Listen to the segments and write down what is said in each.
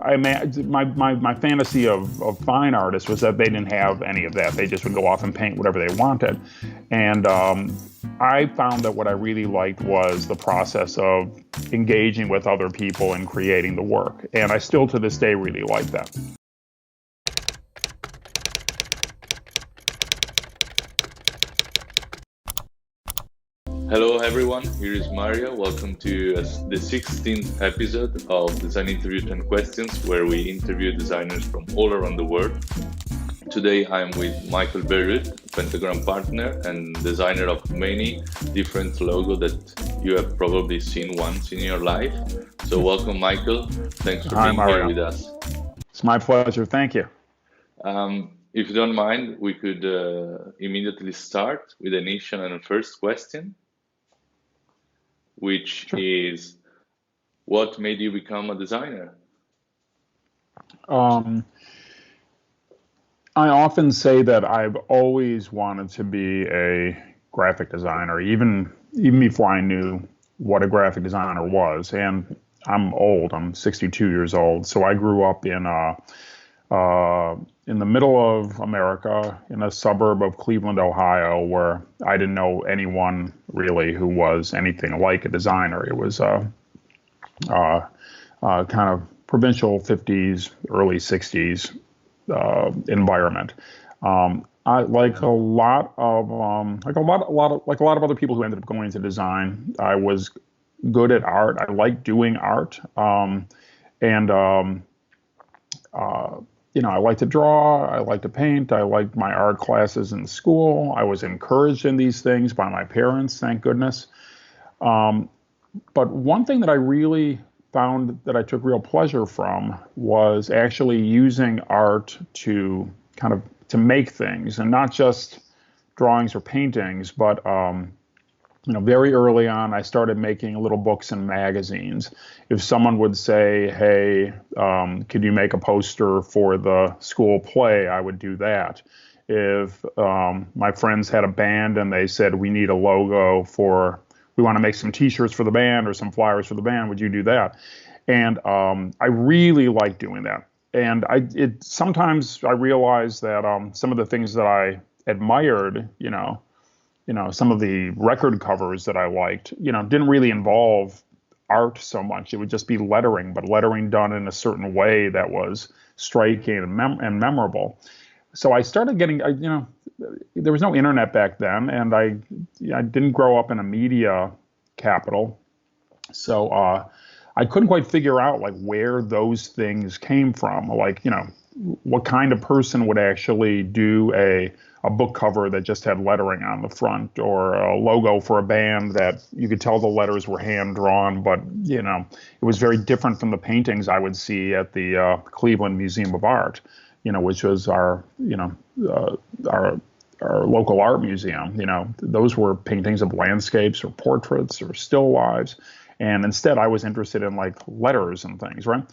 my fantasy of fine artists was that they didn't have any of that. They just would go off and paint whatever they wanted. And I found that what I really liked was the process of engaging with other people and creating the work. And I still to this day really like that. Hello everyone, here is Mario. Welcome to the 16th episode of Design Interviews and Questions, where we interview designers from all around the world. Today I'm with Michael Bierut, Pentagram partner and designer of many different logos that you have probably seen once in your life. So welcome, Michael. Thanks for being here with us. It's my pleasure. Thank you. If you don't mind, we could immediately start with the initial and first question, which is, what made you become a designer? I often say that I've always wanted to be a graphic designer, even before I knew what a graphic designer was. And I'm old. I'm 62 years old. So I grew up in the middle of America, in a suburb of Cleveland, Ohio, where I didn't know anyone really who was anything like a designer. It was kind of provincial 50s, early 60s environment. I like a lot of other people who ended up going into design. I was good at art. I liked doing art, I like to draw, I like to paint, I liked my art classes in school. I was encouraged in these things by my parents, thank goodness. But one thing that I really found that I took real pleasure from was actually using art to make things, and not just drawings or paintings, but very early on, I started making little books and magazines. If someone would say, hey, could you make a poster for the school play, I would do that. If my friends had a band and they said, we need a logo we want to make some t-shirts for the band or some flyers for the band, would you do that? And I really like doing that. And sometimes I realized that some of the things that I admired, some of the record covers that I liked, didn't really involve art so much. It would just be lettering, but lettering done in a certain way that was striking and memorable. So I started getting, there was no internet back then, and I didn't grow up in a media capital. So I couldn't quite figure out where those things came from. What kind of person would actually do a book cover that just had lettering on the front, or a logo for a band that you could tell the letters were hand drawn, but it was very different from the paintings I would see at the Cleveland Museum of Art, which was our local art museum. Those were paintings of landscapes or portraits or still lives, and instead I was interested in letters and things, right?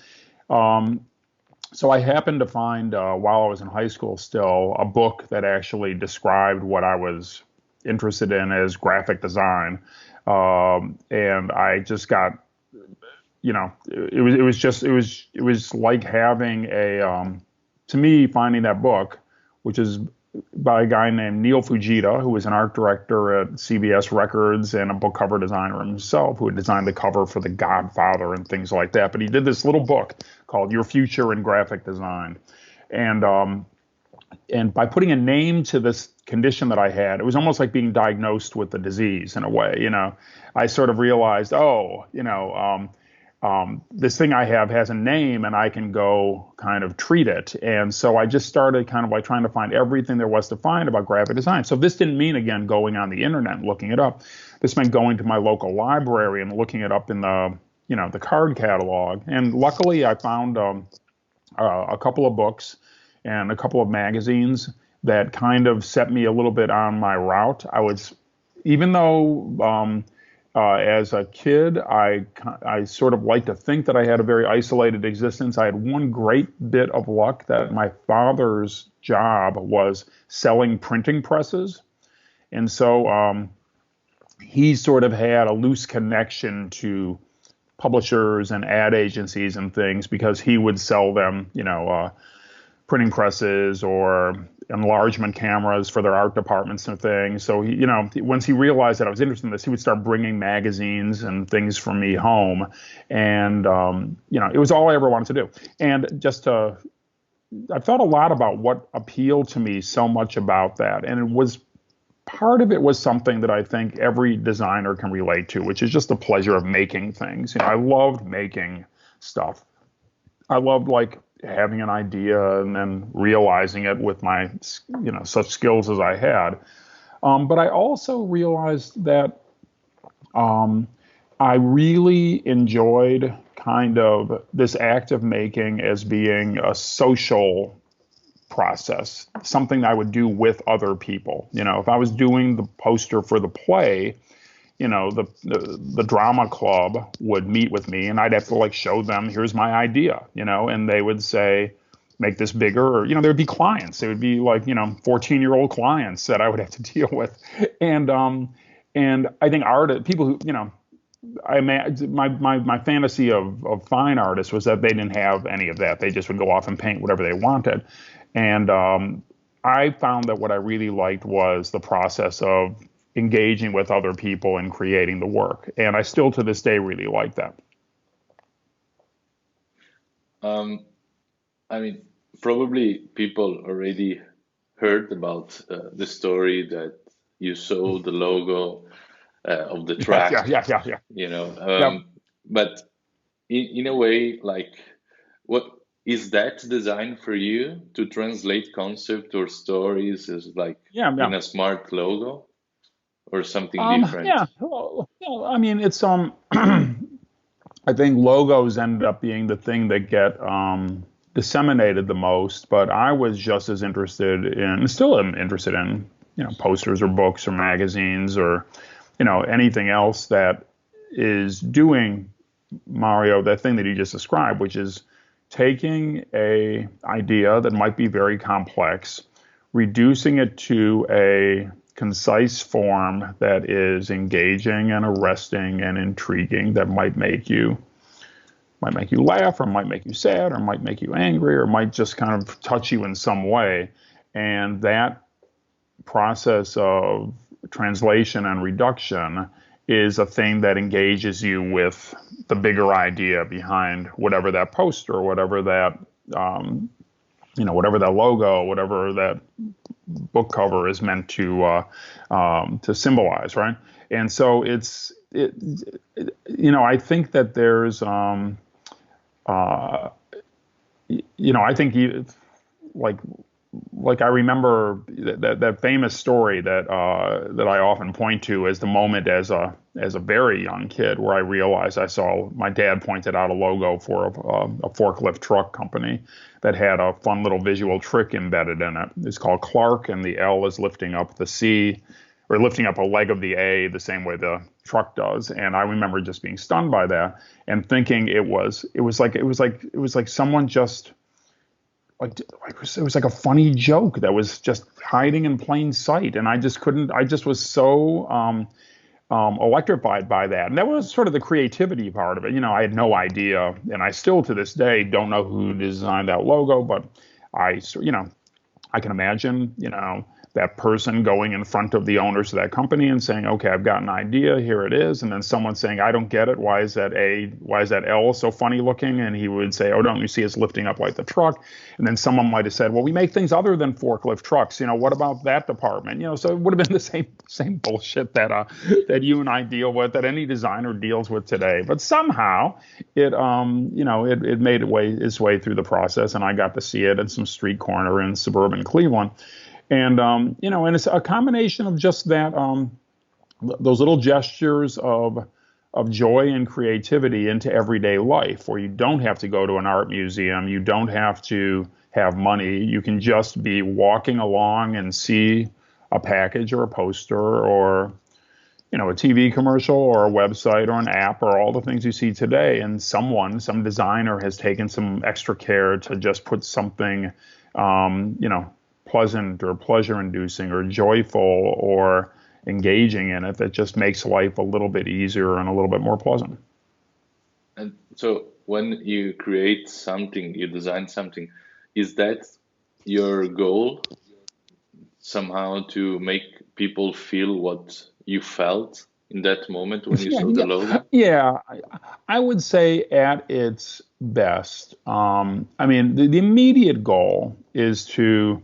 So I happened to find, while I was in high school still, a book that actually described what I was interested in as graphic design. And I just got, it was like having to me, finding that book, which is by a guy named Neil Fujita, who was an art director at CBS Records and a book cover designer himself, who had designed the cover for The Godfather and things like that. But he did this little book called Your Future in Graphic Design. And by putting a name to this condition that I had, it was almost like being diagnosed with the disease in a way. I sort of realized, this thing I have has a name, and I can go kind of treat it. And so I just started kind of trying to find everything there was to find about graphic design. So this didn't mean, again, going on the internet and looking it up. This meant going to my local library and looking it up in the card catalog. And luckily I found a couple of books and a couple of magazines that kind of set me a little bit on my route. Even though as a kid, I sort of like to think that I had a very isolated existence. I had one great bit of luck that my father's job was selling printing presses. And so he sort of had a loose connection to publishers and ad agencies and things because he would sell them, printing presses or enlargement cameras for their art departments and things. So he, once he realized that I was interested in this, he would start bringing magazines and things from me home, and it was all I ever wanted to do. And I thought a lot about what appealed to me so much about that, and part of it was something that I think every designer can relate to, which is just the pleasure of making things. I loved making stuff. I loved having an idea and then realizing it with my, such skills as I had. But I also realized that I really enjoyed kind of this act of making as being a social process, something I would do with other people. If I was doing the poster for the play, the drama club would meet with me and I'd have to show them, here's my idea, and they would say, make this bigger, or, there'd be clients. They would be 14-year-old clients that I would have to deal with. And I think people who, my fantasy of fine artists was that they didn't have any of that. They just would go off and paint whatever they wanted. And I found that what I really liked was the process of engaging with other people and creating the work. And I still to this day really like that. Probably people already heard about the story that you saw the logo of the track. Yeah. But in a way, what is that designed for you to translate concept or stories as in a smart logo? Or something different? It's I think logos ended up being the thing that get disseminated the most, but I was just as interested in, still am interested in, posters or books or magazines or, anything else that is doing, Mario, that thing that you just described, which is taking a idea that might be very complex, reducing it to a concise form that is engaging and arresting and intriguing, that might make you laugh, or might make you sad, or might make you angry, or might just kind of touch you in some way. And that process of translation and reduction is a thing that engages you with the bigger idea behind whatever that poster, or whatever that whatever that logo, whatever that book cover is meant to symbolize, right? And so I think that there's I think I remember that famous story that I often point to as the moment as a very young kid where I realized I saw my dad pointed out a logo for a forklift truck company that had a fun little visual trick embedded in it. It's called Clark, and the L is lifting up the C, or lifting up a leg of the A the same way the truck does. And I remember just being stunned by that and thinking it was like someone just it was like a funny joke that was just hiding in plain sight. And I just was so electrified by that. And that was sort of the creativity part of it. I had no idea, and I still to this day don't know who designed that logo, but I can imagine, that person going in front of the owners of that company and saying, okay, I've got an idea, here it is. And then someone saying, I don't get it. Why is that L so funny looking? And he would say, oh, don't you see it's lifting up like the truck? And then someone might have said, well, we make things other than forklift trucks. What about that department? So it would have been the same bullshit that you and I deal with, that any designer deals with today. But somehow it made its way through the process, and I got to see it at some street corner in suburban Cleveland. And, and it's a combination of just that, those little gestures of joy and creativity into everyday life, where you don't have to go to an art museum. You don't have to have money. You can just be walking along and see a package or a poster or, a TV commercial or a website or an app or all the things you see today. And some designer has taken some extra care to just put something, pleasant or pleasure-inducing or joyful or engaging in it that just makes life a little bit easier and a little bit more pleasant. So when you create something, you design something, is that your goal somehow to make people feel what you felt in that moment when you Yeah, saw the logo? yeah. I would say at its best. I mean, the immediate goal is to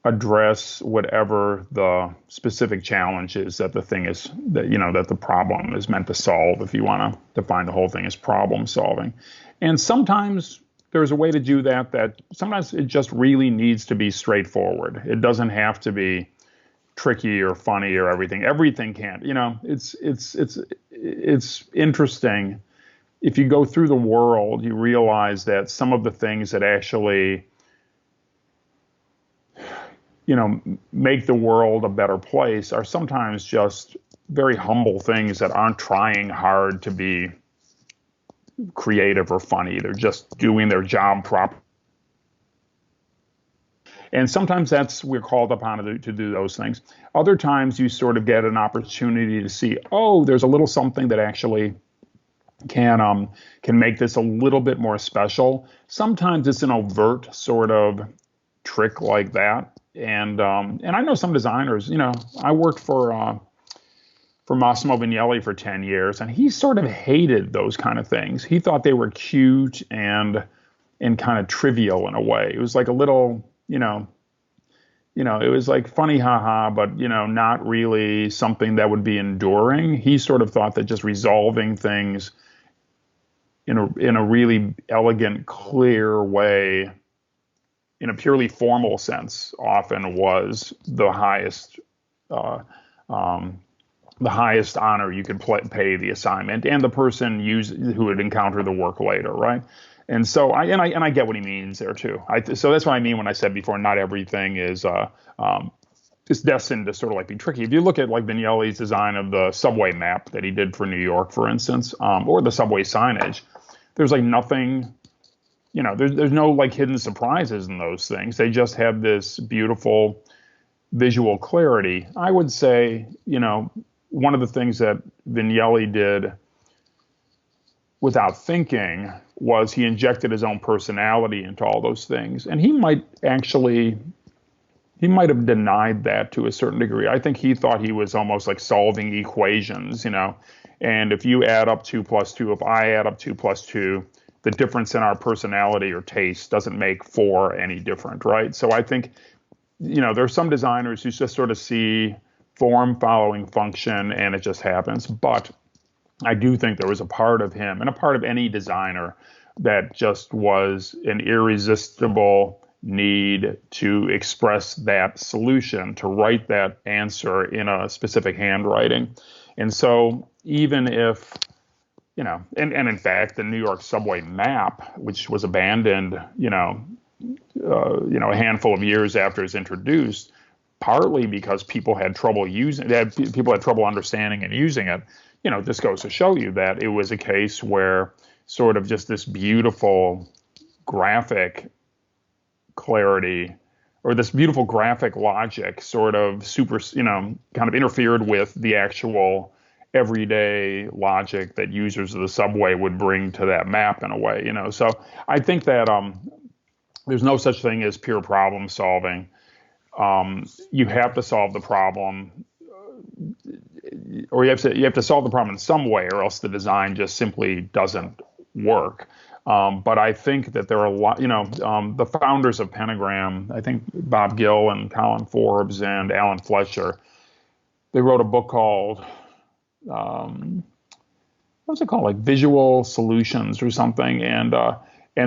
address whatever the specific challenge is that the thing is that that the problem is meant to solve. If you want to define the whole thing as problem solving, and sometimes there's a way to do that. That sometimes it just really needs to be straightforward. It doesn't have to be tricky or funny or everything. Everything can't. It's interesting. If you go through the world, you realize that some of the things that actually make the world a better place are sometimes just very humble things that aren't trying hard to be creative or funny. They're just doing their job properly. And sometimes we're called upon to do those things. Other times you sort of get an opportunity to see, oh, there's a little something that actually can make this a little bit more special. Sometimes it's an overt sort of trick like that. And I know some designers. I worked for Massimo Vignelli for 10 years, and he sort of hated those kind of things. He thought they were cute and kind of trivial in a way. It was like a little, it was like funny, haha, but not really something that would be enduring. He sort of thought that just resolving things in a really elegant, clear way, in a purely formal sense, often was the highest honor you could pay the assignment and the person who would encounter the work later, right? And so I get what he means there too. So that's what I mean when I said before, not everything is destined to sort of like be tricky. If you look at like Vignelli's design of the subway map that he did for New York, for instance, or the subway signage, there's like nothing, there's no like hidden surprises in those things. They just have this beautiful visual clarity. I would say, one of the things that Vignelli did without thinking was he injected his own personality into all those things. And he might have denied that to a certain degree. I think he thought he was almost like solving equations, and if you add up 2 plus 2, if I add up 2 plus 2, the difference in our personality or taste doesn't make 4 any different, right? So I think, there are some designers who just sort of see form following function and it just happens. But I do think there was a part of him and a part of any designer that just was an irresistible need to express that solution, to write that answer in a specific handwriting. And so even if, and in fact, the New York subway map, which was abandoned, a handful of years after it was introduced, partly because people had trouble understanding and using it. This goes to show you that it was a case where sort of just this beautiful graphic clarity or this beautiful graphic logic sort of kind of interfered with the actual everyday logic that users of the subway would bring to that map in a way, So I think that there's no such thing as pure problem solving. You have to solve the problem, or you have to solve the problem in some way, or else the design just simply doesn't work. But I think that there are a lot, the founders of Pentagram, I think Bob Gill and Colin Forbes and Alan Fletcher, they wrote a book called, what was it called? Like Visual Solutions or something. And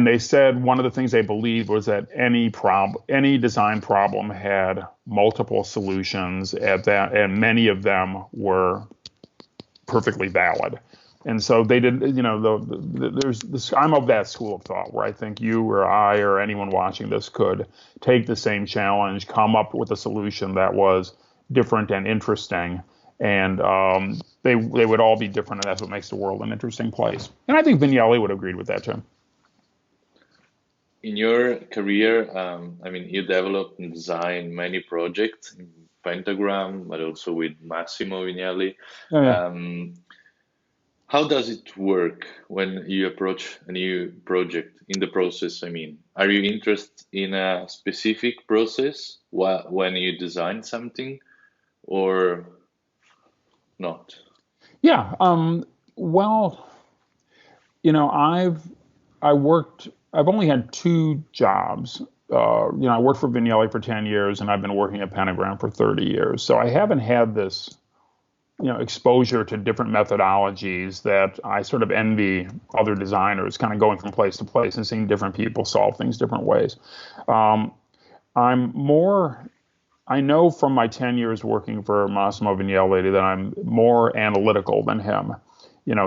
they said one of the things they believed was that any design problem had multiple solutions and many of them were perfectly valid. And so they did, there's this, I'm of that school of thought where I think you or I or anyone watching this could take the same challenge, come up with a solution that was different and interesting. And they would all be different, and that's what makes the world an interesting place. And I think Vignelli would have agreed with that too. In your career, you developed and designed many projects in Pentagram, but also with Massimo Vignelli. Oh, yeah. How does it work when you approach a new project in the process? I mean, are you interested in a specific process when you design something or not? Yeah. Well, I've only had two jobs. I worked for Vignelli for 10 years and I've been working at Pentagram for 30 years. So I haven't had this, exposure to different methodologies that I sort of envy other designers, kind of going from place to place and seeing different people solve things different ways. Um, I'm more, I know from my 10 years working for Massimo Vignelli that I'm more analytical than him.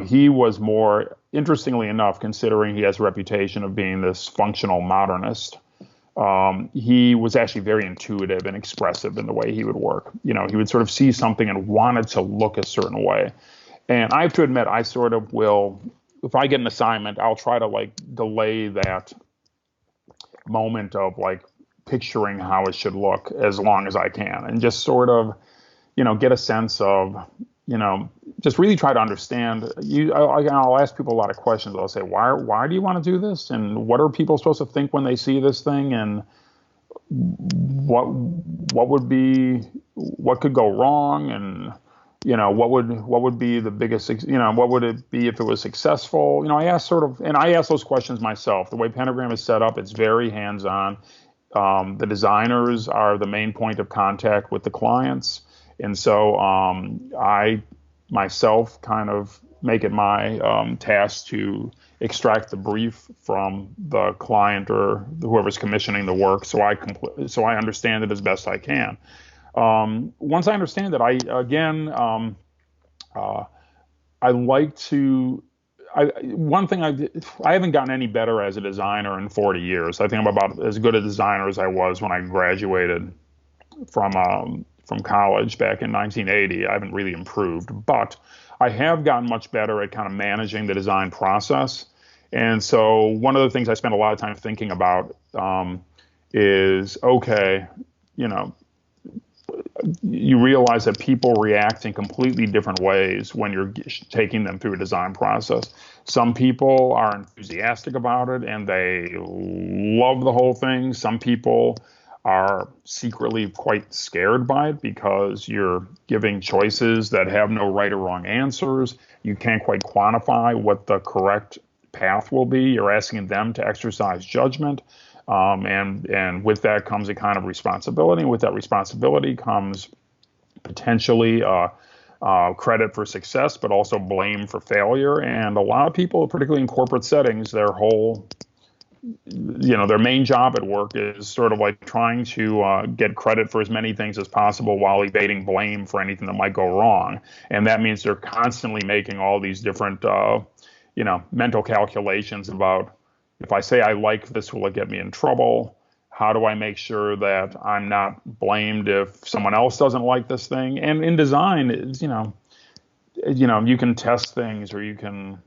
He was more, interestingly enough, considering he has a reputation of being this functional modernist. He was actually very intuitive and expressive in the way he would work. He would sort of see something and wanted to look a certain way. And I have to admit, I sort of will, if I get an assignment, I'll try to like delay that moment of like picturing how it should look as long as I can and just sort of, get a sense of, just really try to understand. I'll ask people a lot of questions. I'll say, why do you want to do this? And what are people supposed to think when they see this thing? And what could go wrong? And, what would be the biggest, what would it be if it was successful? I ask those questions myself. The way Pentagram is set up, it's very hands-on. The designers are the main point of contact with the clients. And so I myself kind of make it my task to extract the brief from the client or whoever's commissioning the work, so I understand it as best I can. Once I understand it, I like to. One thing I haven't gotten any better as a designer in 40 years. I think I'm about as good a designer as I was when I graduated from college back in 1980. I haven't really improved, but I have gotten much better at kind of managing the design process. And so one of the things I spend a lot of time thinking about is, okay, you realize that people react in completely different ways when you're taking them through a design process. Some people are enthusiastic about it and they love the whole thing. Some people are secretly quite scared by it because you're giving choices that have no right or wrong answers. You can't quite quantify what the correct path will be. You're asking them to exercise judgment. And with that comes a kind of responsibility. And with that responsibility comes potentially credit for success, but also blame for failure. And a lot of people, particularly in corporate settings, their main job at work is sort of like trying to get credit for as many things as possible while evading blame for anything that might go wrong. And that means they're constantly making all these different, mental calculations about, if I say I like this, will it get me in trouble? How do I make sure that I'm not blamed if someone else doesn't like this thing? And in design, you can test things or you can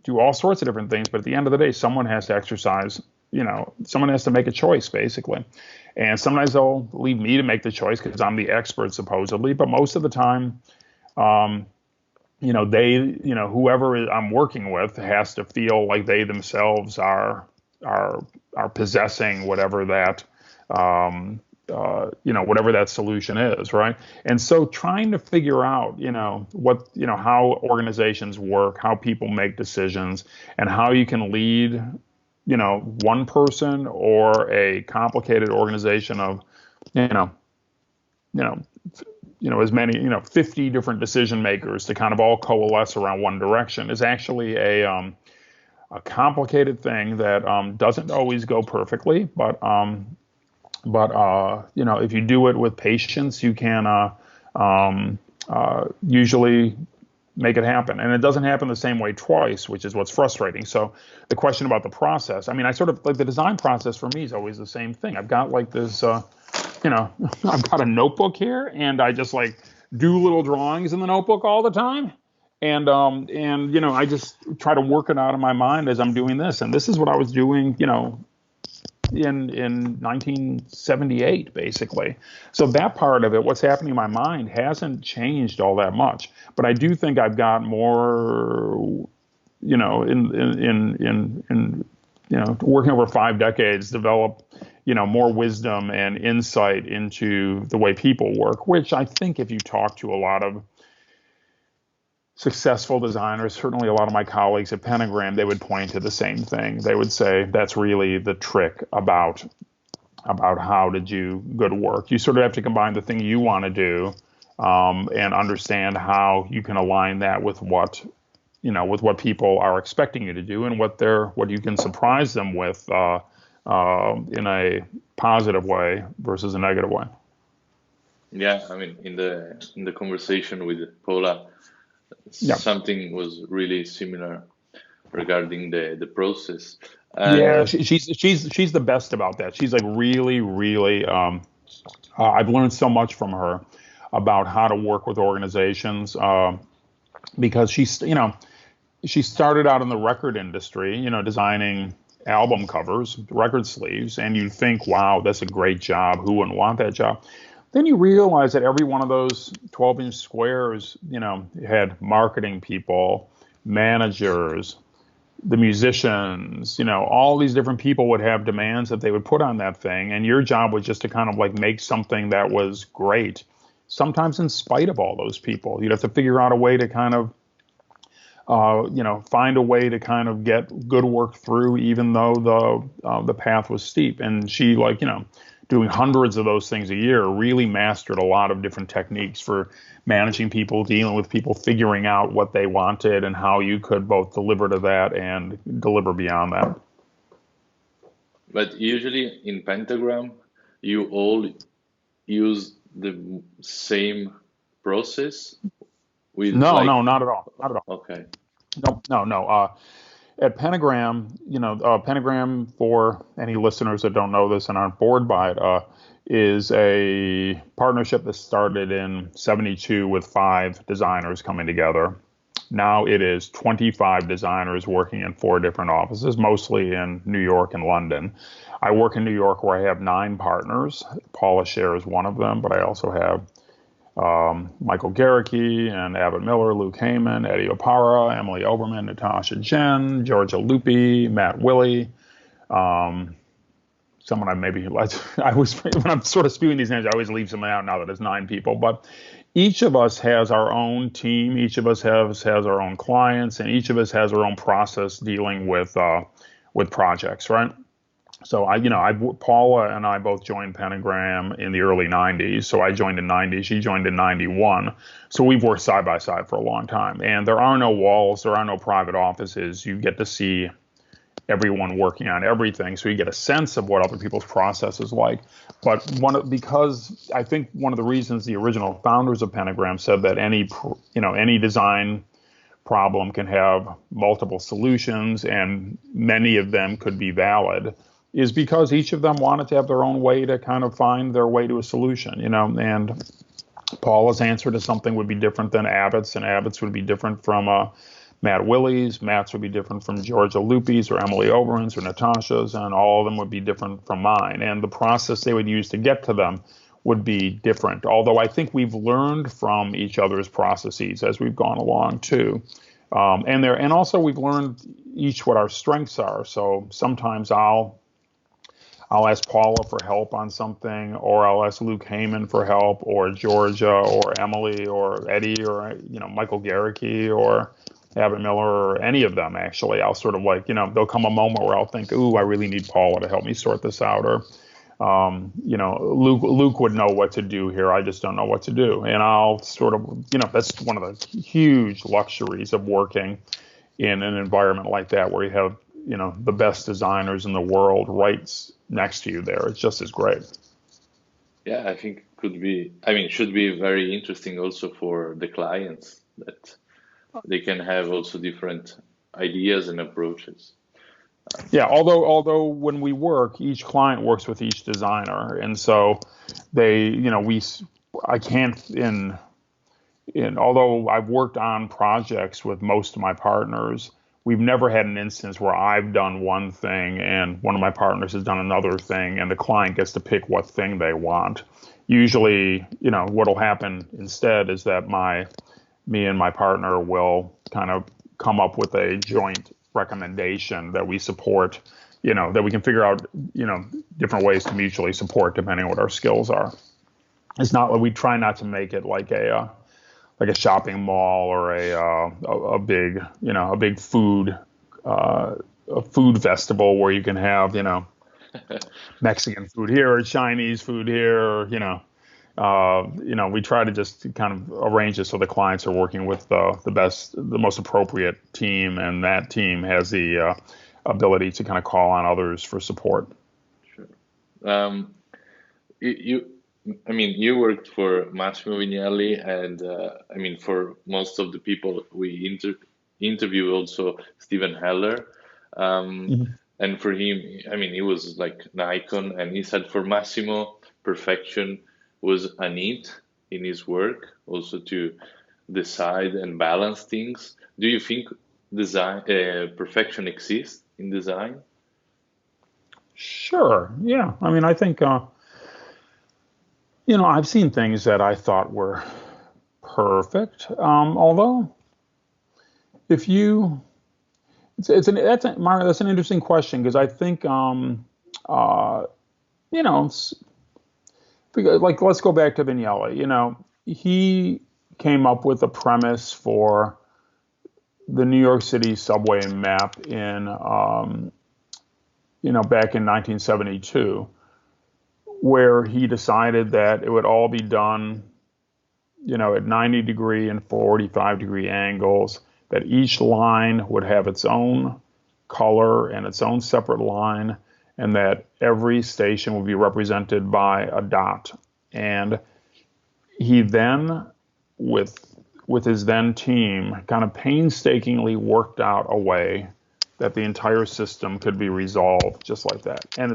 do all sorts of different things, but at the end of the day, someone has to exercise, someone has to make a choice, basically. And sometimes they'll leave me to make the choice because I'm the expert, supposedly. But most of the time, whoever I'm working with has to feel like they themselves are possessing whatever that, whatever that solution is, right? And so trying to figure out, how organizations work, how people make decisions, and how you can lead, one person or a complicated organization of, as many, 50 different decision makers to kind of all coalesce around one direction is actually a complicated thing that doesn't always go perfectly, but if you do it with patience, you can usually make it happen. And it doesn't happen the same way twice, which is what's frustrating. So the question about the process, I sort of like the design process for me is always the same thing. I've got like this, I've got a notebook here and I just like do little drawings in the notebook all the time. And I just try to work it out in my mind as I'm doing this. And this is what I was doing, in 1978, basically. So that part of it, what's happening in my mind, hasn't changed all that much. But I do think I've got more, in working over 5 decades, develop, more wisdom and insight into the way people work, which I think if you talk to a lot of successful designers, certainly a lot of my colleagues at Pentagram, they would point to the same thing. They would say that's really the trick about how to do good work. You sort of have to combine the thing you want to do and understand how you can align that with what people are expecting you to do and what you can surprise them with in a positive way versus a negative way. Yeah, I mean, in the conversation with Paula, something was really similar regarding the process. And she's the best about that. She's like really, really. I've learned so much from her about how to work with organizations because she started out in the record industry, designing album covers, record sleeves, and you think, wow, that's a great job. Who wouldn't want that job? Then you realize that every one of those 12-inch squares, had marketing people, managers, the musicians, all these different people would have demands that they would put on that thing. And your job was just to kind of like make something that was great, sometimes in spite of all those people. You'd have to figure out a way to kind of, find a way to kind of get good work through, even though the path was steep. And she doing hundreds of those things a year, really mastered a lot of different techniques for managing people, dealing with people, figuring out what they wanted and how you could both deliver to that and deliver beyond that. But usually in Pentagram, you all use the same process? No, not at all. Not at all. Okay. No. At Pentagram, Pentagram, for any listeners that don't know this and aren't bored by it, is a partnership that started in '72 with 5 designers coming together. Now it is 25 designers working in 4 different offices, mostly in New York and London. I work in New York where I have 9 partners. Paula shares one of them, but I also have Michael Garricky and Abbott Miller, Luke Heyman, Eddie Opara, Emily Oberman, Natasha Jen, Georgia Lupi, Matt Willey. Someone I always, when I'm sort of spewing these names, I always leave someone out now that it's 9 people. But each of us has our own team. Each of us has our own clients, and each of us has our own process dealing with projects, right? So Paula and I both joined Pentagram in the early 90s. So I joined in 90, she joined in 91. So we've worked side by side for a long time. And there are no walls, there are no private offices. You get to see everyone working on everything. So you get a sense of what other people's process is like. But because I think one of the reasons the original founders of Pentagram said that any design problem can have multiple solutions and many of them could be valid, is because each of them wanted to have their own way to kind of find their way to a solution, and Paula's answer to something would be different than Abbott's, and Abbott's would be different from Matt Willey's, Matt's would be different from Georgia Lupi's or Emily Oberon's or Natasha's, and all of them would be different from mine. And the process they would use to get to them would be different, although I think we've learned from each other's processes as we've gone along too. And also we've learned each what our strengths are. So sometimes I'll ask Paula for help on something, or I'll ask Luke Heyman for help, or Georgia, or Emily, or Eddie, or Michael Garricky, or Abbott Miller, or any of them. Actually, I'll sort of there'll come a moment where I'll think, ooh, I really need Paula to help me sort this out, or Luke would know what to do here. I just don't know what to do, and I'll sort of that's one of the huge luxuries of working in an environment like that, where you have the best designers in the world right next to you there. It's just as great. Yeah, I think should be very interesting also for the clients, that they can have also different ideas and approaches. Yeah, although when we work, each client works with each designer, and so although I've worked on projects with most of my partners, we've never had an instance where I've done one thing and one of my partners has done another thing and the client gets to pick what thing they want. Usually, what'll happen instead is that me and my partner will kind of come up with a joint recommendation that we support, that we can figure out, different ways to mutually support depending on what our skills are. It's not like we try not to make it like a shopping mall or a big food festival where you can have Mexican food here or Chinese food here, or we try to just kind of arrange it so the clients are working with the most appropriate team, and that team has the ability to kind of call on others for support. Sure. You worked for Massimo Vignelli, and for most of the people we interview, also Stephen Heller. And for him, he was like an icon, and he said for Massimo, perfection was a need in his work, also to decide and balance things. Do you think perfection exists in design? Sure. Yeah. I think, I've seen things that I thought were perfect. Although, Mario, that's an interesting question, because I think, let's go back to Vignelli. He came up with a premise for the New York City subway map back in 1972, where he decided that it would all be done, at 90-degree and 45-degree angles, that each line would have its own color and its own separate line, and that every station would be represented by a dot. And he then, with his then team, kind of painstakingly worked out a way that the entire system could be resolved just like that. And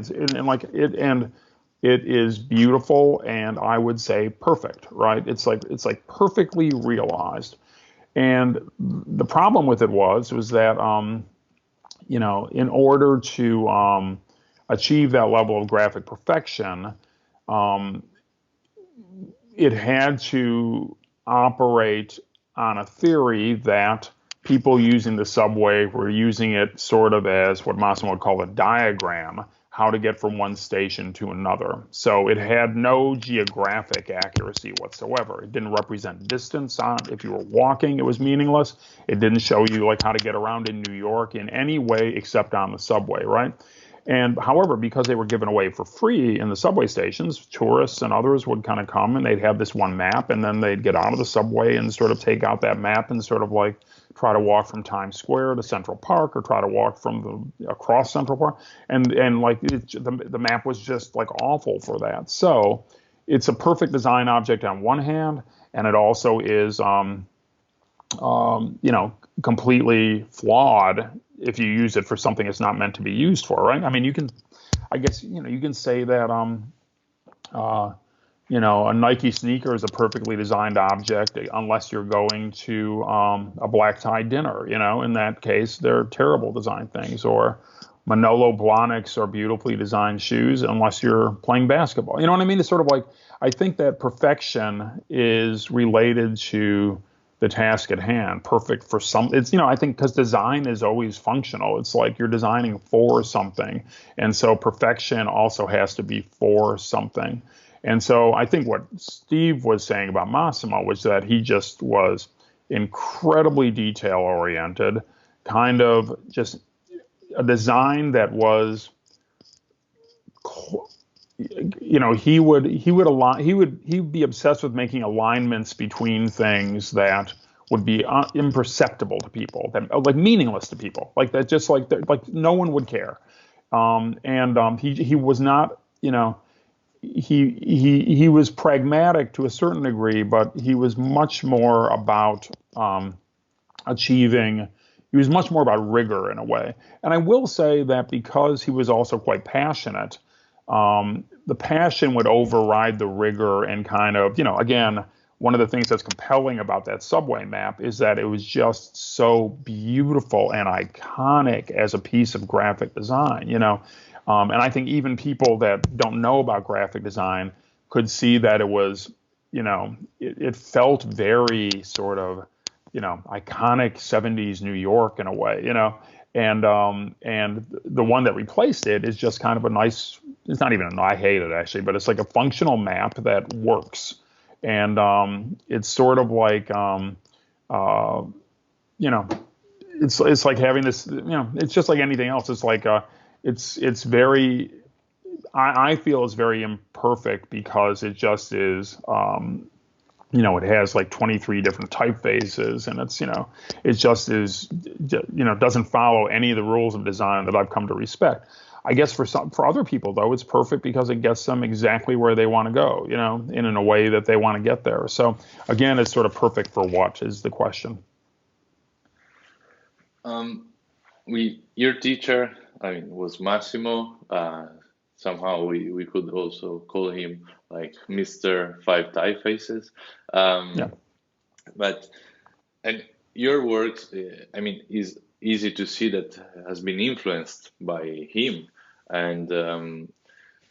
it is beautiful, and I would say perfect, right? It's like perfectly realized. And the problem with it was that in order to achieve that level of graphic perfection, it had to operate on a theory that people using the subway were using it sort of as what Massimo would call a diagram, how to get from one station to another. So it had no geographic accuracy whatsoever. It didn't represent distance. If you were walking, it was meaningless. It didn't show you how to get around in New York in any way except on the subway, right? And however, because they were given away for free in the subway stations, tourists and others would kind of come and they'd have this one map, and then they'd get out of the subway and sort of take out that map and sort of try to walk from Times Square to Central Park, or try to walk across Central Park, and the map was just awful for that. So it's a perfect design object on one hand, and it also is completely flawed if you use it for something it's not meant to be used for, right? You can say that a Nike sneaker is a perfectly designed object unless you're going to a black tie dinner. In that case, they're terrible design things. Or Manolo Blahniks are beautifully designed shoes unless you're playing basketball. You know what I mean? It's sort of I think that perfection is related to the task at hand. Perfect for some, I think because design is always functional. It's like you're designing for something. And so perfection also has to be for something. And so I think what Steve was saying about Massimo was that he just was incredibly detail oriented, kind of just a design that was, he would be obsessed with making alignments between things that would be imperceptible to people, that meaningless to people, that just no one would care. He was not, he was pragmatic to a certain degree, but he was much more about achieving. He was much more about rigor in a way. And I will say that because he was also quite passionate, the passion would override the rigor, and kind of, again, one of the things that's compelling about that subway map is that it was just so beautiful and iconic as a piece of graphic design, and I think even people that don't know about graphic design could see that it was, it felt very sort of, iconic 70s New York in a way, and the one that replaced it is just kind of a nice, it's not even I hate it actually, but it's like a functional map that works. And it's sort of like, it's like having this, it's just like anything else. It's like, it's very, I feel it's very imperfect because it just is, it has like 23 different typefaces, and it's, it just is, doesn't follow any of the rules of design that I've come to respect. I guess for other people, though, it's perfect because it gets them exactly where they want to go, in a way that they want to get there. So again, it's sort of perfect for what is the question. Your teacher, was Massimo. Somehow we could also call him like Mr. Five Typefaces. Yeah. But and your works, is easy to see that has been influenced by him. And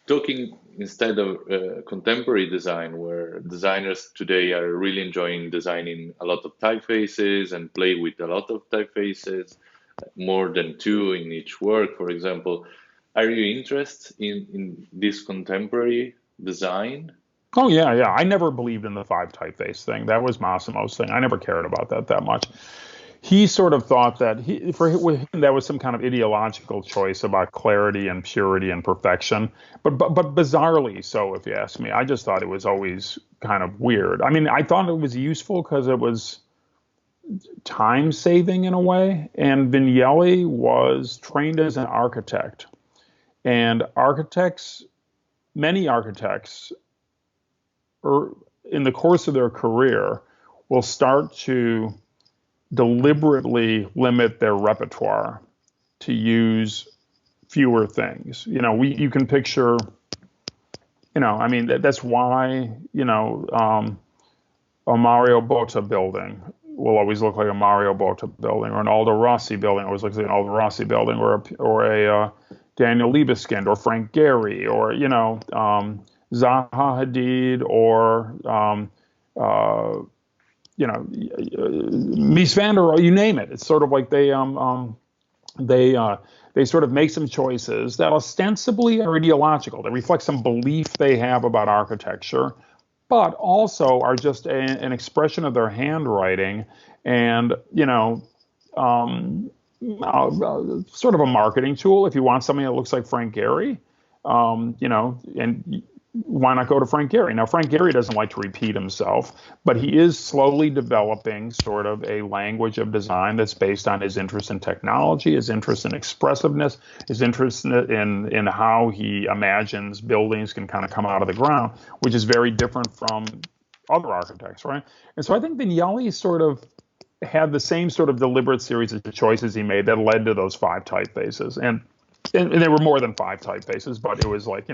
talking instead of contemporary design, where designers today are really enjoying designing a lot of typefaces and play with a lot of typefaces, more than two in each work, for example. Are you interested in this contemporary design? Oh, yeah. I never believed in the five typeface thing. That was Massimo's thing. I never cared about that much. He sort of thought that with him, that was some kind of ideological choice about clarity and purity and perfection, but bizarrely so, if you ask me. I just thought it was always kind of weird. I thought it was useful because it was time saving in a way. And Vignelli was trained as an architect, and many architects, in the course of their career, will start to deliberately limit their repertoire to use fewer things. You can picture, that's why, a Mario Botta building will always look like a Mario Botta building, or an Aldo Rossi building always looks like an Aldo Rossi building, or a Daniel Libeskind, or Frank Gehry, or, Zaha Hadid, or, Mies van der Rohe, you name it. It's sort of like they sort of make some choices that ostensibly are ideological. They reflect some belief they have about architecture, but also are just an expression of their handwriting and, sort of a marketing tool. If you want something that looks like Frank Gehry, and why not go to Frank Gehry? Now, Frank Gehry doesn't like to repeat himself, but he is slowly developing sort of a language of design that's based on his interest in technology, his interest in expressiveness, his interest in how he imagines buildings can kind of come out of the ground, which is very different from other architects, right? And so I think Vignelli sort of had the same sort of deliberate series of choices he made that led to those five typefaces. And there were more than five typefaces, but it was like,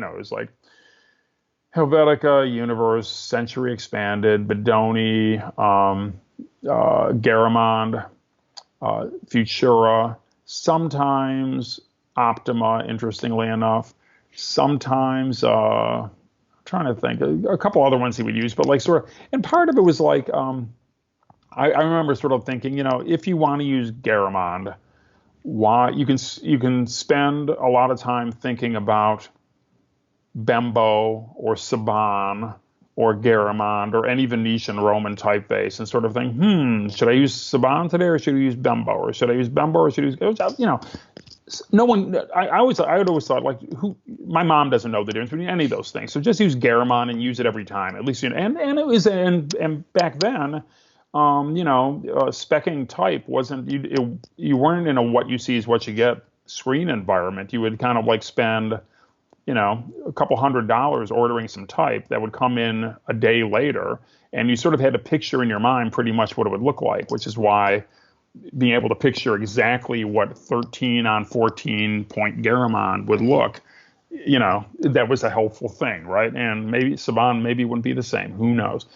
Helvetica, Universe, Century Expanded, Bedoni, Garamond, Futura, sometimes Optima, interestingly enough, sometimes, I'm trying to think, a couple other ones he would use, but like sort of, and part of it was like, I remember sort of thinking, if you want to use Garamond, why you can spend a lot of time thinking about Bembo or Saban or Garamond or any Venetian Roman typeface and sort of think, should I use Saban today or should I use Bembo, or should I use Bembo or should I use, no one, I always thought like, my mom doesn't know the difference between any of those things. So just use Garamond and use it every time, at least, and it was, and back then, speccing type wasn't, you weren't in a what you see is what you get screen environment. You would kind of like spend, a couple $100 ordering some type that would come in a day later, and you sort of had a picture in your mind pretty much what it would look like, which is why being able to picture exactly what 13 on 14 point Garamond would look, that was a helpful thing, right? And maybe Saban wouldn't be the same. Who knows?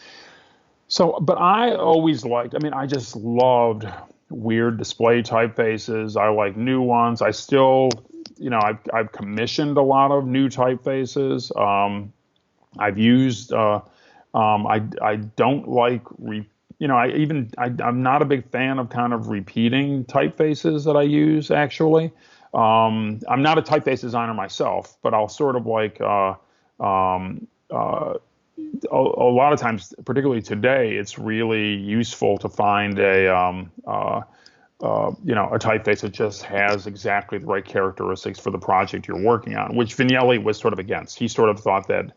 So, but I always liked, I mean, I just loved weird display typefaces. I like new ones. I still, I've commissioned a lot of new typefaces. I've used, I don't like, I'm not a big fan of kind of repeating typefaces that I use, actually. I'm not a typeface designer myself, but I'll sort of like, um, a lot of times, particularly today, it's really useful to find a typeface that just has exactly the right characteristics for the project you're working on, which Vignelli was sort of against. He sort of thought that,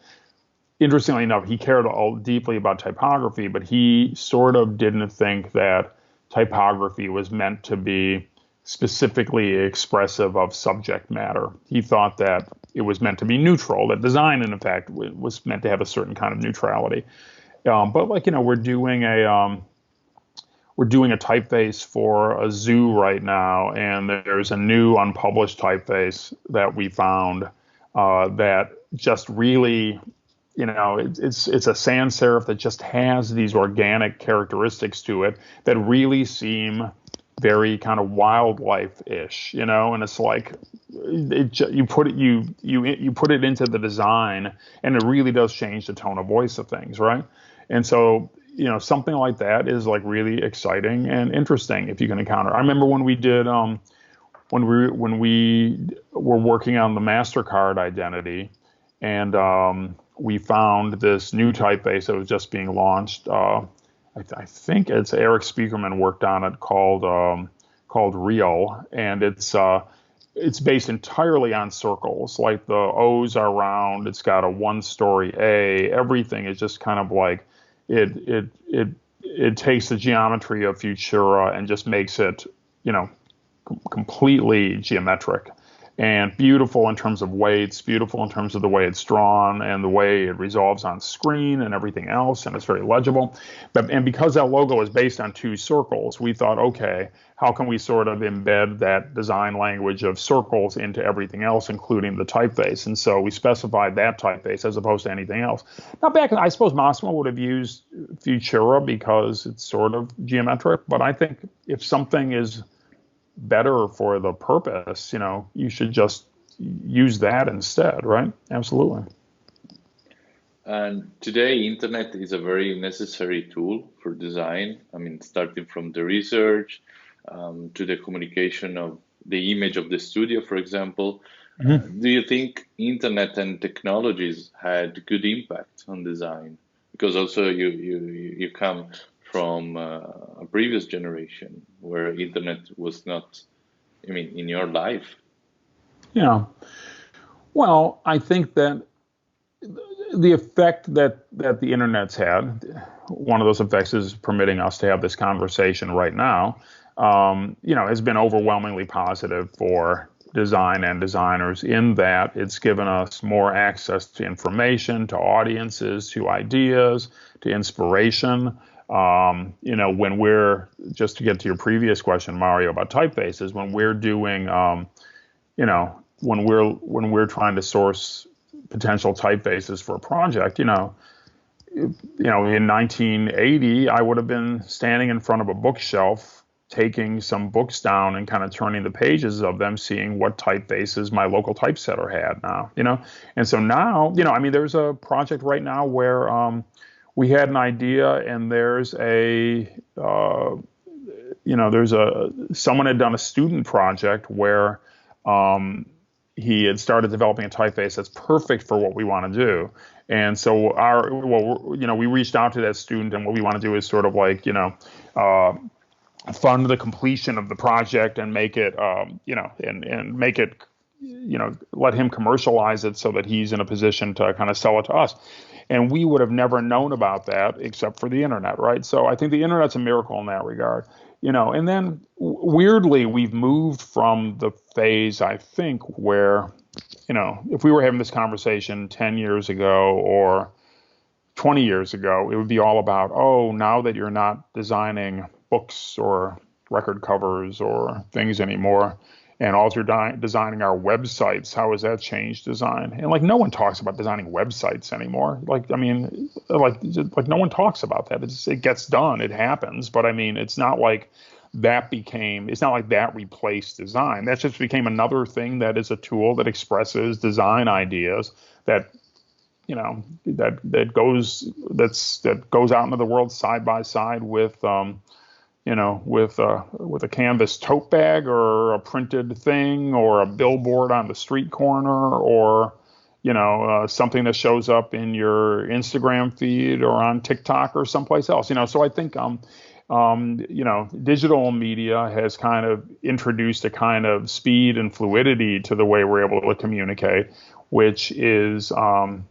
interestingly enough, he cared all deeply about typography, but he sort of didn't think that typography was meant to be specifically expressive of subject matter. He thought that it was meant to be neutral, that design, in fact, was meant to have a certain kind of neutrality. But like, we're doing a typeface for a zoo right now, and there's a new unpublished typeface that we found that just really, it's a sans serif that just has these organic characteristics to it that really seem very kind of wildlife-ish, and it's like you put it into the design, and it really does change the tone of voice of things, right? And so, something like that is like really exciting and interesting if you can encounter. I remember when we did when we were working on the Mastercard identity, and we found this new typeface that was just being launched. I think it's Eric Spiekerman worked on it, called Real, and it's based entirely on circles. Like the O's are round. It's got a one-story A. Everything is just kind of like it takes the geometry of Futura and just makes it, completely geometric. And beautiful in terms of weights, beautiful in terms of the way it's drawn and the way it resolves on screen and everything else, and it's very legible. And because that logo is based on two circles, we thought, okay, how can we sort of embed that design language of circles into everything else, including the typeface? And so we specified that typeface as opposed to anything else. Now, I suppose Massimo would have used Futura because it's sort of geometric, but I think if something is better for the purpose, you should just use that instead, right? Absolutely. And today, internet is a very necessary tool for design. I mean, starting from the research to the communication of the image of the studio, for example. Mm-hmm. Do you think internet and technologies had good impact on design? Because also you come from a previous generation where internet was not, in your life. Yeah. Well, I think that the effect that the internet's had, one of those effects is permitting us to have this conversation right now, has been overwhelmingly positive for design and designers in that it's given us more access to information, to audiences, to ideas, to inspiration. When we're, just to get to your previous question, Mario, about typefaces, when we're doing, when we're trying to source potential typefaces for a project, in 1980, I would have been standing in front of a bookshelf, taking some books down and kind of turning the pages of them, seeing what typefaces my local typesetter had now, And so now, there's a project right now where, we had an idea, and someone had done a student project where he had started developing a typeface that's perfect for what we want to do. And so we reached out to that student, and what we want to do is sort of like, fund the completion of the project and make it, and make it, let him commercialize it so that he's in a position to kind of sell it to us. And we would have never known about that except for the internet, right? So I think the internet's a miracle in that regard, And then weirdly, we've moved from the phase, I think, where, if we were having this conversation 10 years ago or 20 years ago, it would be all about, now that you're not designing books or record covers or things anymore, And all you're designing are websites. How has that changed design? And like, no one talks about designing websites anymore. Like, I mean, like no one talks about that. It gets done. It happens. But I mean, it's not like it's not like that replaced design. That just became another thing that is a tool that expresses design ideas that, that goes out into the world side by side with, with a canvas tote bag or a printed thing or a billboard on the street corner or, something that shows up in your Instagram feed or on TikTok or someplace else. So I think, digital media has kind of introduced a kind of speed and fluidity to the way we're able to communicate, which is hard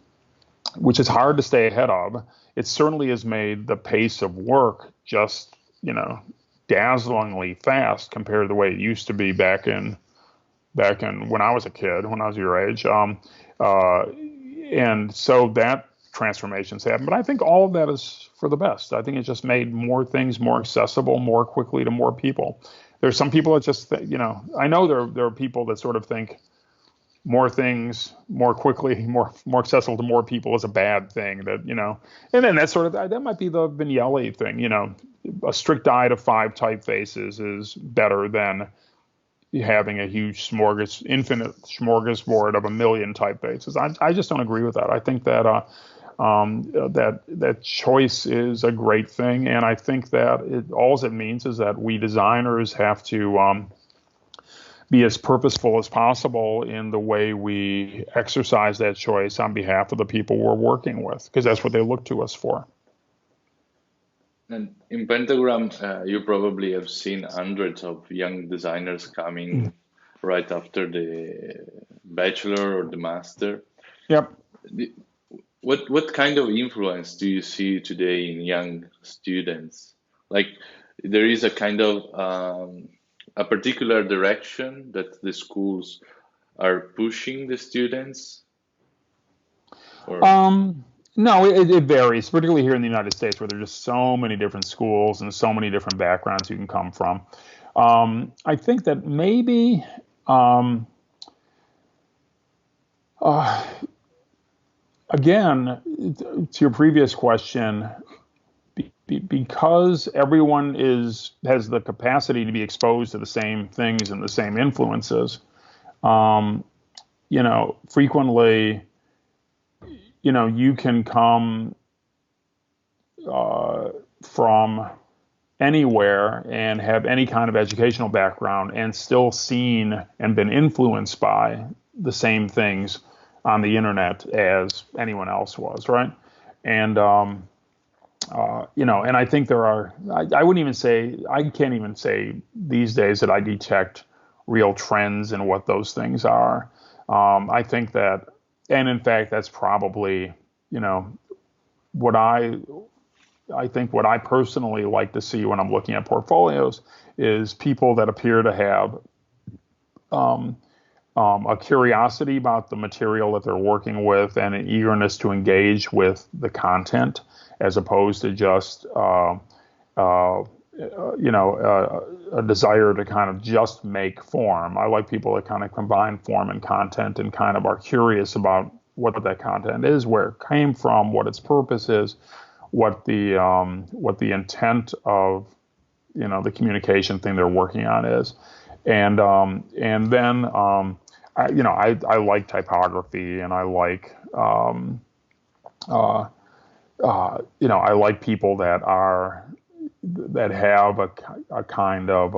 to stay ahead of. It certainly has made the pace of work just, dazzlingly fast compared to the way it used to be back in when I was a kid, when I was your age. And so that transformations happened. But I think all of that is for the best. I think it just made more things more accessible more quickly to more people. There's some people that just, I know there are people that sort of think more things more quickly, more accessible to more people is a bad thing. That, and then that might be the Vignelli thing. A strict diet of 5 typefaces is better than having a huge infinite smorgasbord of 1 million typefaces. I just don't agree with that. I think that that choice is a great thing, and I think that all it means is that we designers have to be as purposeful as possible in the way we exercise that choice on behalf of the people we're working with, because that's what they look to us for. And in Pentagram, you probably have seen hundreds of young designers coming right after the bachelor or the master. Yep. What kind of influence do you see today in young students? Like, there is a kind of a particular direction that the schools are pushing the students? Or? No, it varies, particularly here in the United States, where there's just so many different schools and so many different backgrounds you can come from. I think that maybe again, to your previous question, because everyone has the capacity to be exposed to the same things and the same influences, frequently, you can come from anywhere and have any kind of educational background and still seen and been influenced by the same things on the internet as anyone else was, right? And and I think there are. I can't even say these days that I detect real trends in what those things are. I think that. And in fact, that's probably, what I what I personally like to see when I'm looking at portfolios is people that appear to have a curiosity about the material that they're working with and an eagerness to engage with the content, as opposed to just a desire to kind of just make form. I like people that kind of combine form and content and kind of are curious about what that content is, where it came from, what its purpose is, what the intent of the communication thing they're working on is, and then I like typography, and I like I like people that have a kind of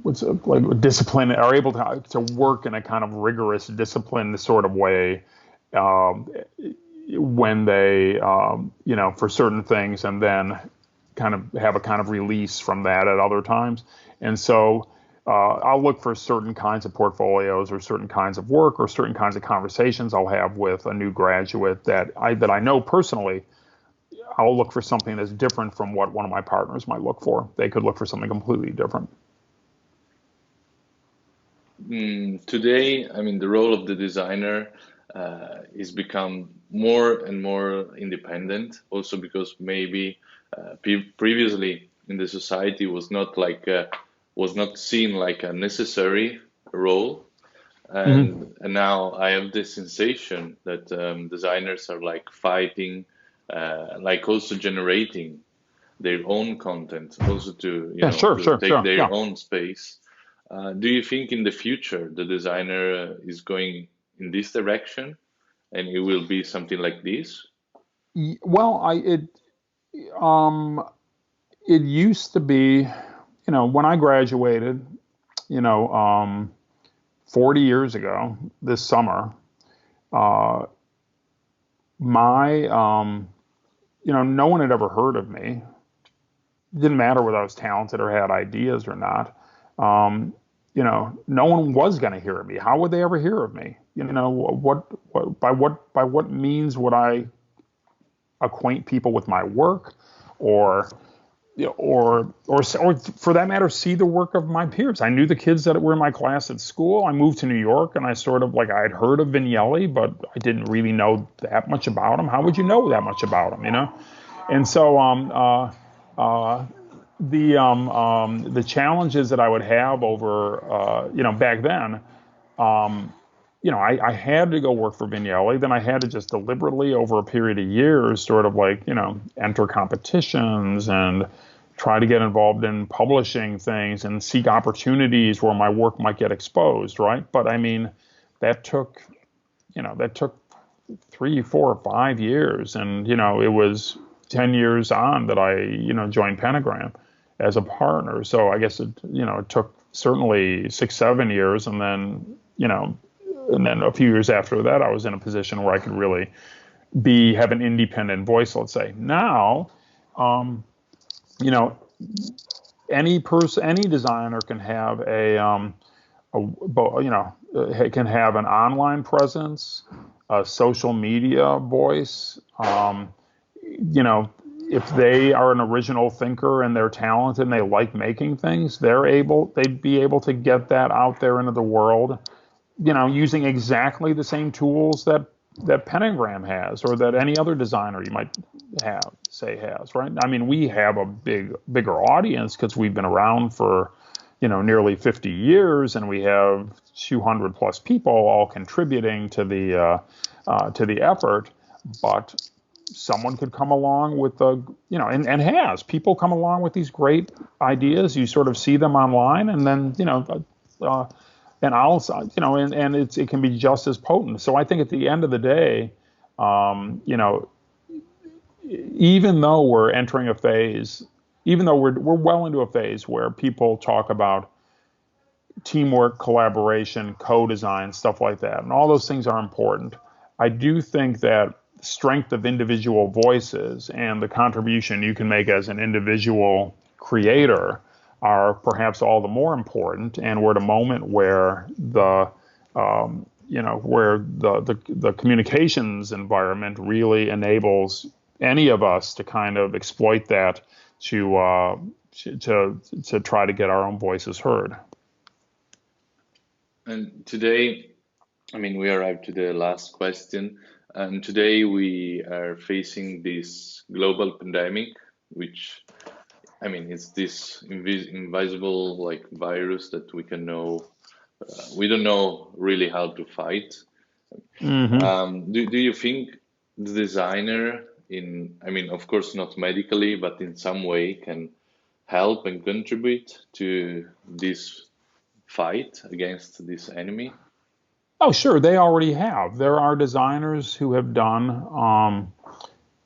like discipline, are able to work in a kind of rigorous, disciplined sort of way when they for certain things, and then kind of have a kind of release from that at other times. And so I'll look for certain kinds of portfolios or certain kinds of work or certain kinds of conversations I'll have with a new graduate that I know personally. I'll look for something that's different from what one of my partners might look for. They could look for something completely different. Today, I mean, the role of the designer is become more and more independent, also because maybe previously in the society was not like was not seen like a necessary role. Mm-hmm. And now I have this sensation that designers are like fighting, like also generating their own content, also to, Yeah, sure, to sure, take sure. their Yeah. own space. Do you think in the future the designer is going in this direction and it will be something like this? Well, um, it used to be, when I graduated, you know, um, 40 years ago this summer, uh, my, no one had ever heard of me. It didn't matter whether I was talented or had ideas or not. No one was going to hear of me. How would they ever hear of me? By what means would I acquaint people with my work, or or for that matter, see the work of my peers? I knew the kids that were in my class at school. I moved to New York, and I sort of I had heard of Vignelli, but I didn't really know that much about him. How would you know that much about him? And so the challenges that I would have over back then. I had to go work for Vignelli. Then I had to just deliberately, over a period of years, sort of enter competitions and try to get involved in publishing things and seek opportunities where my work might get exposed, right? But I mean, that took 3, 4, 5 years, and it was 10 years on that I joined Pentagram as a partner. So I guess it took certainly 6, 7 years, and then a few years after that, I was in a position where I could really have an independent voice, let's say. Now, any designer can have can have an online presence, a social media voice. If they are an original thinker and they're talented and they like making things, they'd be able to get that out there into the world, using exactly the same tools that Pentagram has, or that any other designer you might has, right? I mean, we have a bigger audience because we've been around for, nearly 50 years, and we have 200 plus people all contributing to the effort. But someone could come along with and has people come along with these great ideas. You sort of see them online, and then and it can be just as potent. So I think at the end of the day, even though we're entering a phase, even though we're well into a phase where people talk about teamwork, collaboration, co-design, stuff like that, and all those things are important, I do think that strength of individual voices and the contribution you can make as an individual creator are perhaps all the more important. And we're at a moment where the communications environment really enables any of us to kind of exploit that to try to get our own voices heard. And today, I mean, we arrived to the last question. And today we are facing this global pandemic, which, I mean, it's this invisible virus that we don't know really how to fight. Mm-hmm. Do you think the designer of course not medically, but in some way can help and contribute to this fight against this enemy? Oh, sure. They already have. There are designers who have done.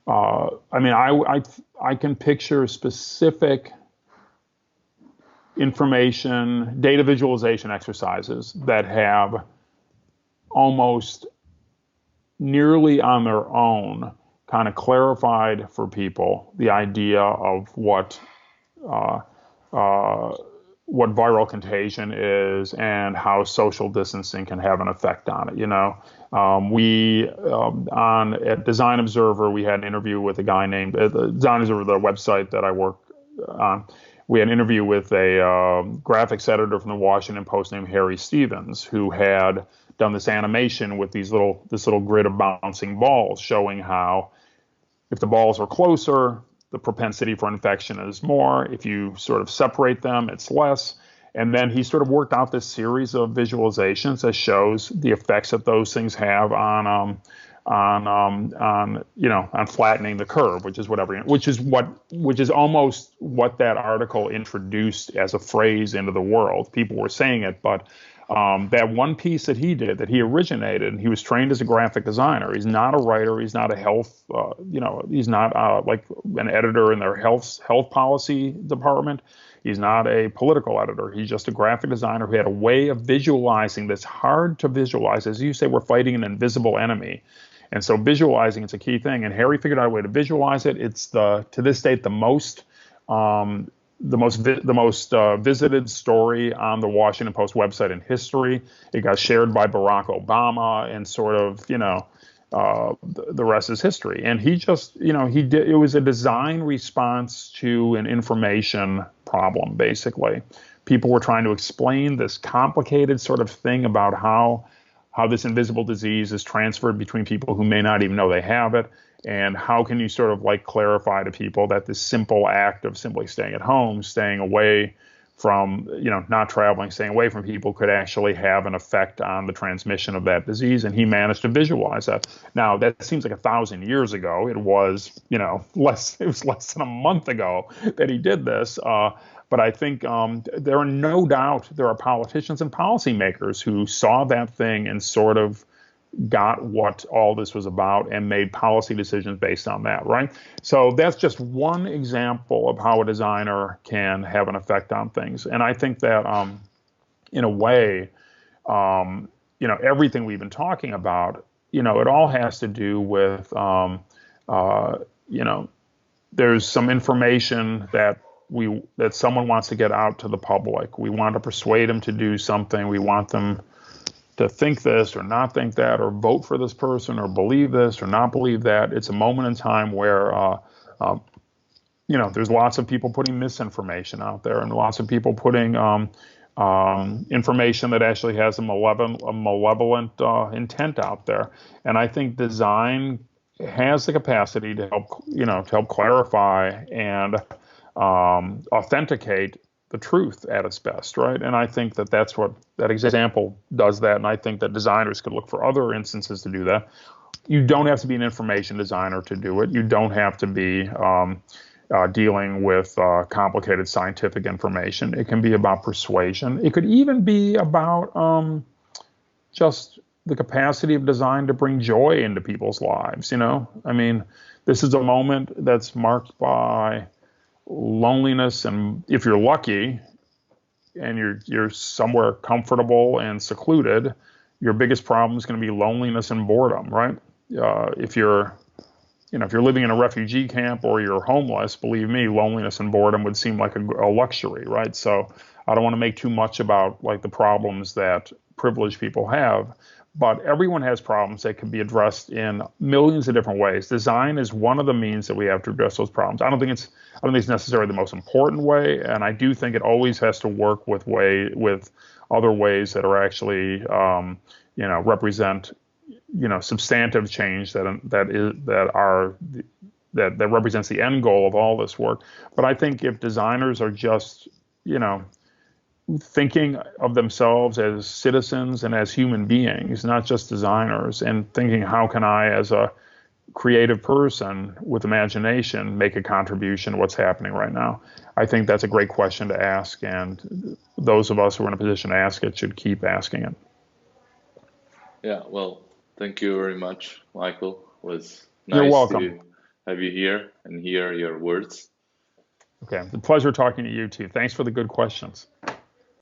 I can picture specific information, data visualization exercises that have almost nearly on their own kind of clarified for people the idea of what viral contagion is and how social distancing can have an effect on it. At Design Observer, we had an interview with a guy named Design Observer, the website that I work on. We had an interview with a graphics editor from the Washington Post named Harry Stevens, who had done this animation with this little grid of bouncing balls, showing how if the balls are closer, the propensity for infection is more. If you sort of separate them, it's less. And then he sort of worked out this series of visualizations that shows the effects that those things have on flattening the curve, which is almost what that article introduced as a phrase into the world. People were saying it, but that one piece that he did, that he originated, and he was trained as a graphic designer. He's not a writer. He's not a health, he's not like an editor in their health policy department. He's not a political editor. He's just a graphic designer who had a way of visualizing that's hard to visualize. As you say, we're fighting an invisible enemy. And so visualizing is a key thing. And Harry figured out a way to visualize it. It's to this date, the most visited story on the Washington Post website in history. It got shared by Barack Obama, and sort of, the rest is history. And he just, it was a design response to an information problem, basically. People were trying to explain this complicated sort of thing about how this invisible disease is transferred between people who may not even know they have it. And how can you sort of like clarify to people that this simple act of simply staying at home, staying away from, not traveling, staying away from people could actually have an effect on the transmission of that disease. And he managed to visualize that. Now, that seems like 1,000 years ago. It was, less than a month ago that he did this. But I think there are politicians and policymakers who saw that thing and sort of got what all this was about and made policy decisions based on that, right? So that's just one example of how a designer can have an effect on things. And I think that in a way, everything we've been talking about, it all has to do with, there's some information that someone wants to get out to the public. We want to persuade them to do something. We want them to think this or not think that, or vote for this person, or believe this or not believe that. It's a moment in time where, there's lots of people putting misinformation out there, and lots of people putting information that actually has a malevolent intent out there. And I think design has the capacity to help clarify and authenticate the truth at its best, right? And I think that's what that example does that. And I think that designers could look for other instances to do that. You don't have to be an information designer to do it. You don't have to be dealing with complicated scientific information. It can be about persuasion. It could even be about just the capacity of design to bring joy into people's lives. I mean, this is a moment that's marked by loneliness, and if you're lucky and you're somewhere comfortable and secluded, your biggest problem is going to be loneliness and boredom, right? If you're living in a refugee camp or you're homeless, believe me, loneliness and boredom would seem like a luxury, right? So I don't want to make too much about like the problems that privileged people have, but everyone has problems that can be addressed in millions of different ways. Design is one of the means that we have to address those problems. I don't think it's necessarily the most important way, and I do think it always has to work with other ways that are actually represent substantive change that represents the end goal of all this work. But I think if designers are just thinking of themselves as citizens and as human beings, not just designers, and thinking, how can I, as a creative person with imagination, make a contribution to what's happening right now? I think that's a great question to ask, and those of us who are in a position to ask it should keep asking it. Yeah, well, thank you very much, Michael. It was You're nice welcome. to have you here and hear your words. Okay, it's a pleasure talking to you too. Thanks for the good questions.